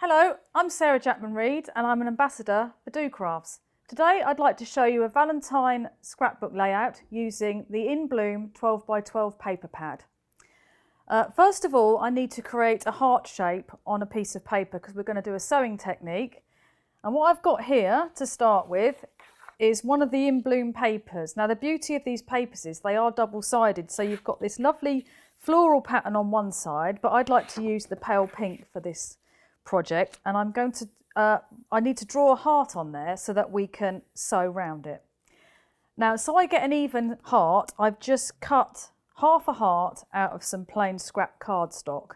Hello, I'm Sarah Jackman Read and I'm an ambassador for docrafts. Today I'd like to show you a Valentine scrapbook layout using the In Bloom 12 by 12 paper pad. First of all, I need to create a heart shape on a piece of paper because we're going to do a sewing technique. And what I've got here to start with is one of the In Bloom papers. Now the beauty of these papers is they are double-sided, so you've got this lovely floral pattern on one side, but I'd like to use the pale pink for this project, and I'm going to I need to draw a heart on there so that we can sew round it. Now, so I get an even heart, I've just cut half a heart out of some plain scrap cardstock,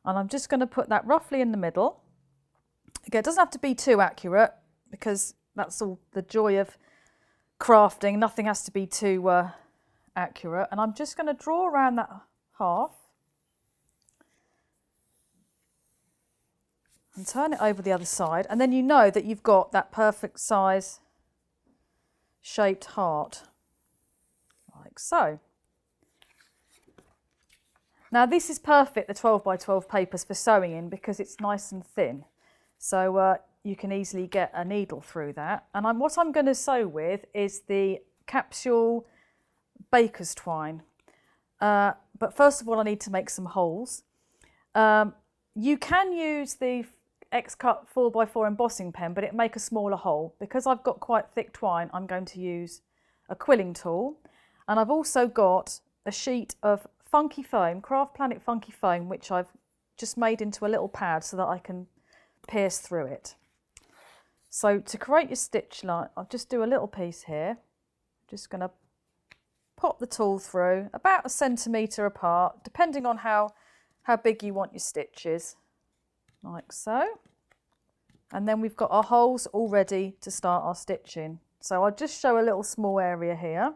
and I'm just going to put that roughly in the middle. Again, it doesn't have to be too accurate because that's all the joy of crafting. Nothing has to be too accurate, and I'm just going to draw around that half and turn it over the other side, and then you know that you've got that perfect size shaped heart, like so. Now this is perfect, the 12 by 12 papers, for sewing in because it's nice and thin, so you can easily get a needle through that. And what I'm going to sew with is the capsule baker's twine, but first of all I need to make some holes. You can use the X-Cut 4x4 embossing pen, but it make a smaller hole. Because I've got quite thick twine, I'm going to use a quilling tool, and I've also got a sheet of funky foam, Craft Planet funky foam, which I've just made into a little pad so that I can pierce through it. So to create your stitch line, I'll just do a little piece here. Just going to pop the tool through about 1 centimetre apart, depending on how big you want your stitches, like so. And then we've got our holes all ready to start our stitching. So I'll just show a little small area here.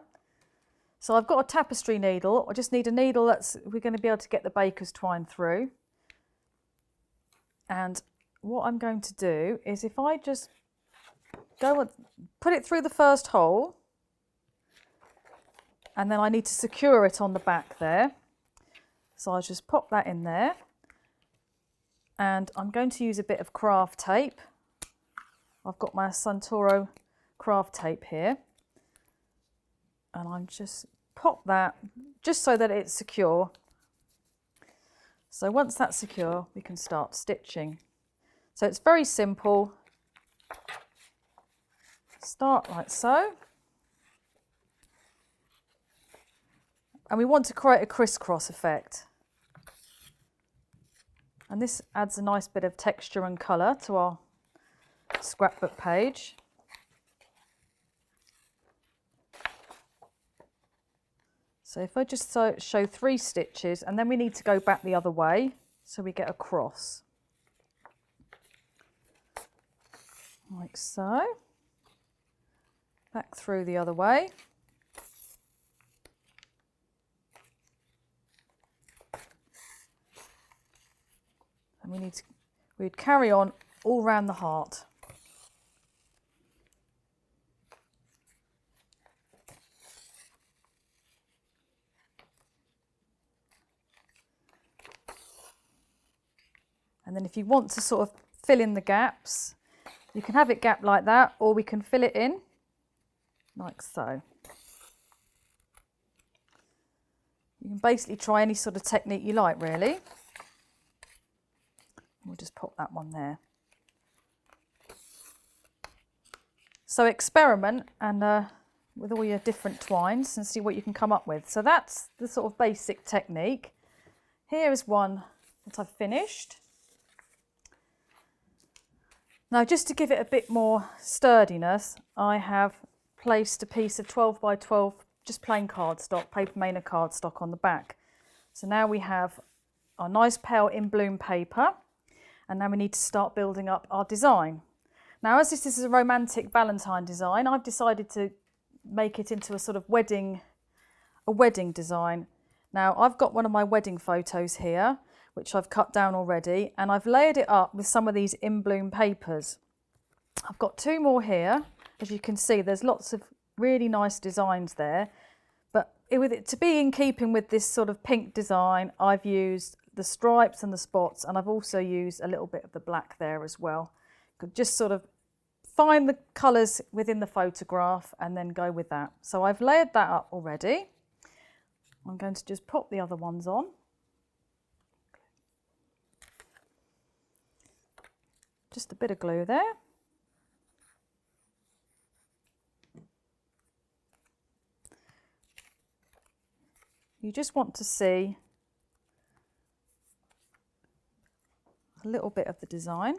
So I've got a tapestry needle. I just need a needle we're going to be able to get the baker's twine through. And what I'm going to do is, if I just go and put it through the first hole, and then I need to secure it on the back there. So I'll just pop that in there, and I'm going to use a bit of craft tape. I've got my Santoro craft tape here, and I'm just pop that just so that it's secure. So once that's secure, we can start stitching. So it's very simple. Start like so. And we want to create a crisscross effect. And this adds a nice bit of texture and colour to our scrapbook page. So if I just show 3 stitches, and then we need to go back the other way so we get a cross. Like so. Back through the other way. And we'd carry on all round the heart. And then if you want to sort of fill in the gaps, you can have it gap like that, or we can fill it in like so. You can basically try any sort of technique you like, really. We'll just pop that one there. So experiment and with all your different twines and see what you can come up with. So that's the sort of basic technique. Here is one that I've finished. Now, just to give it a bit more sturdiness, I have placed a piece of 12 by 12 just plain cardstock, Papermania cardstock, on the back. So now we have our nice pale In Bloom paper. And now we need to start building up our design. Now, as this is a romantic Valentine design, I've decided to make it into a sort of wedding design. Now, I've got one of my wedding photos here, which I've cut down already, and I've layered it up with some of these In Bloom papers. I've got 2 more here. As you can see, there's lots of really nice designs there. But to be in keeping with this sort of pink design, I've used the stripes and the spots, and I've also used a little bit of the black there as well. Could just sort of find the colours within the photograph and then go with that. So I've layered that up already. I'm going to just pop the other ones on. Just a bit of glue there. You just want to see a little bit of the design.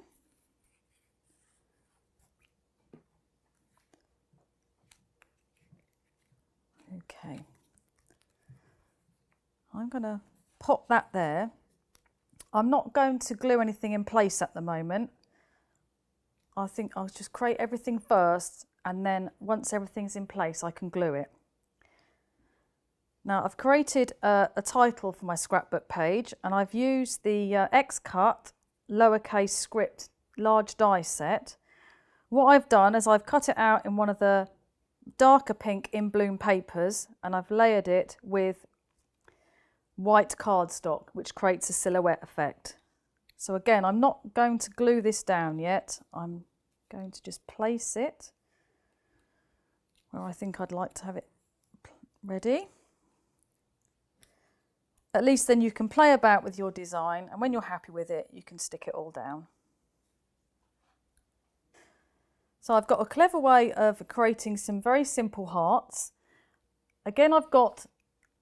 Okay. I'm going to pop that there. I'm not going to glue anything in place at the moment. I think I'll just create everything first, and then once everything's in place I can glue it. Now I've created a title for my scrapbook page, and I've used the X-Cut lowercase script large die set. What I've done is I've cut it out in one of the darker pink in bloom papers, and I've layered it with white cardstock, which creates a silhouette effect. So again, I'm not going to glue this down yet. I'm going to just place it where I think I'd like to have it ready. At least then you can play about with your design, and when you're happy with it, you can stick it all down. So I've got a clever way of creating some very simple hearts. Again, I've got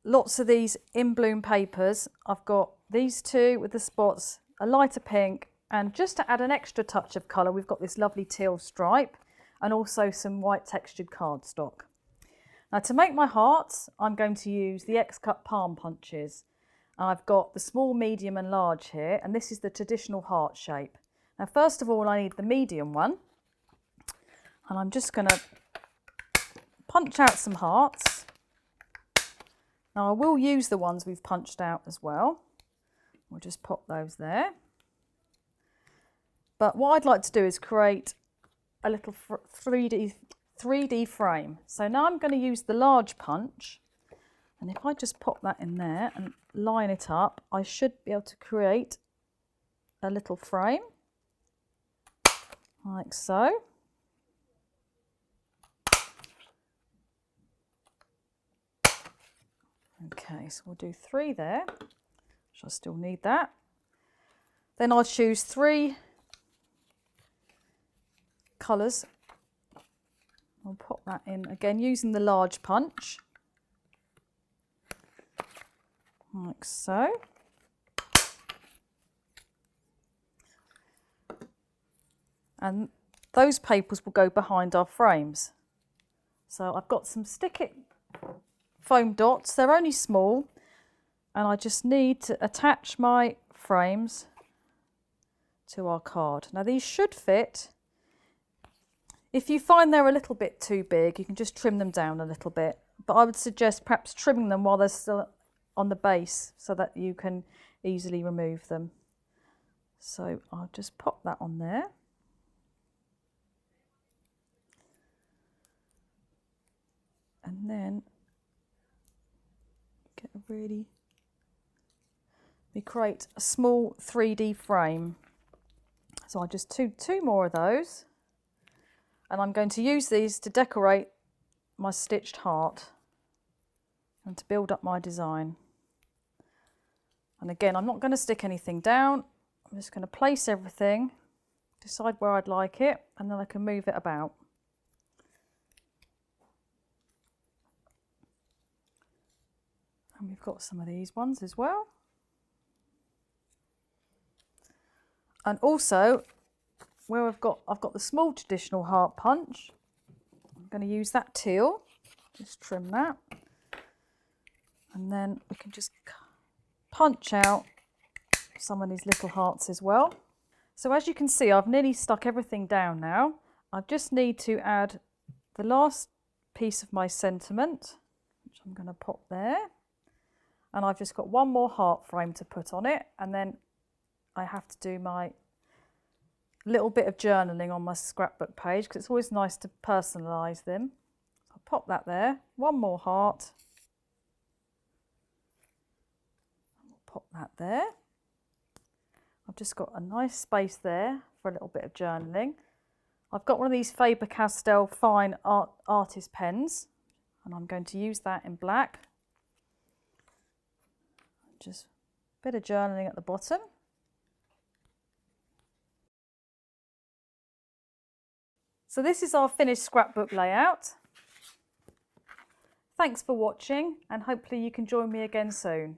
lots of these in bloom papers. I've got these two with the spots, a lighter pink, and just to add an extra touch of colour, we've got this lovely teal stripe and also some white textured cardstock. Now to make my hearts, I'm going to use the X-Cut palm punches. I've got the small, medium and large here, and this is the traditional heart shape. Now first of all I need the medium one, and I'm just going to punch out some hearts. Now I will use the ones we've punched out as well. We'll just pop those there. But what I'd like to do is create a little 3D frame. So now I'm going to use the large punch, and if I just pop that in there and line it up, I should be able to create a little frame like so. Okay, so we'll do 3 there, which I still need that. Then I'll choose 3 colours. I'll pop that in again using the large punch, like so. And those papers will go behind our frames. So I've got some stick it foam dots, they're only small, and I just need to attach my frames to our card. Now these should fit. If you find they're a little bit too big, you can just trim them down a little bit, but I would suggest perhaps trimming them while they're still on the base so that you can easily remove them. So I'll just pop that on there. And then we create a small 3D frame. So I just do 2 more of those, and I'm going to use these to decorate my stitched heart and to build up my design. And again, I'm not going to stick anything down. I'm just going to place everything, decide where I'd like it, and then I can move it about. And we've got some of these ones as well. And also, where I've got the small traditional heart punch, I'm going to use that teal, just trim that. And then we can just punch out some of these little hearts as well. So as you can see, I've nearly stuck everything down now. I just need to add the last piece of my sentiment, which I'm going to pop there. And I've just got 1 more heart frame to put on it, and then I have to do my little bit of journaling on my scrapbook page, because it's always nice to personalise them. I'll pop that there, 1 more heart. I'll pop that there. I've just got a nice space there for a little bit of journaling. I've got one of these Faber-Castell fine artist pens, and I'm going to use that in black. Just a bit of journaling at the bottom. So this is our finished scrapbook layout. Thanks for watching, and hopefully you can join me again soon.